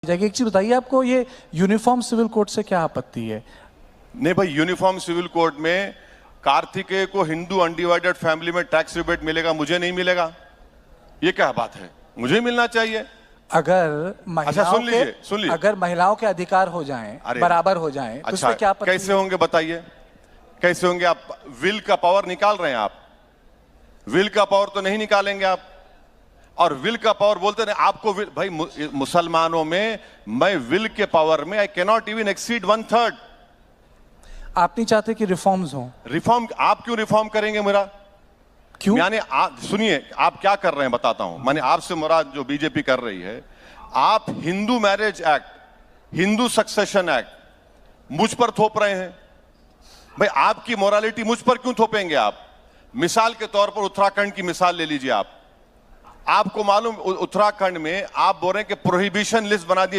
एक चीज बताइए, आपको ये यूनिफॉर्म सिविल कोड से क्या आपत्ति है? नहीं भाई, यूनिफॉर्म सिविल कोड में कार्तिकेय को हिंदू अनडिवाइडेड फैमिली में टैक्स रिबेट मिलेगा, मुझे नहीं मिलेगा, ये क्या बात है? मुझे मिलना चाहिए। अगर महिलाओं सुन लीजिए। अगर महिलाओं के अधिकार हो जाएं, बराबर हो जाएं, तो इसमें क्या आपत्ति? कैसे होंगे बताइए, कैसे होंगे? आप विल का पावर निकाल रहे हैं, आप विल का पावर तो नहीं निकालेंगे आप। और विल का पावर बोलते हैं आपको भाई मुसलमानों में मैं विल के पावर में I can not even exceed 1/3। आप नहीं चाहते कि रिफॉर्म्स हो? रिफॉर्म आप क्यों रिफॉर्म करेंगे मेरा? क्यों? यानी सुनिए आप क्या कर रहे हैं बताता हूं। मैंने आपसे मुराद जो बीजेपी कर रही है, आप Hindu marriage act, Hindu succession act मुझ पर थोप रहे हैं। भाई आपकी मोरालिटी मुझ पर क्यों थोपेंगे आप? मिसाल के तौर पर उत्तराखंड की मिसाल ले लीजिए। आपको मालूम उत्तराखंड में आप बोल रहे हैं कि प्रोहिबिशन लिस्ट बना दी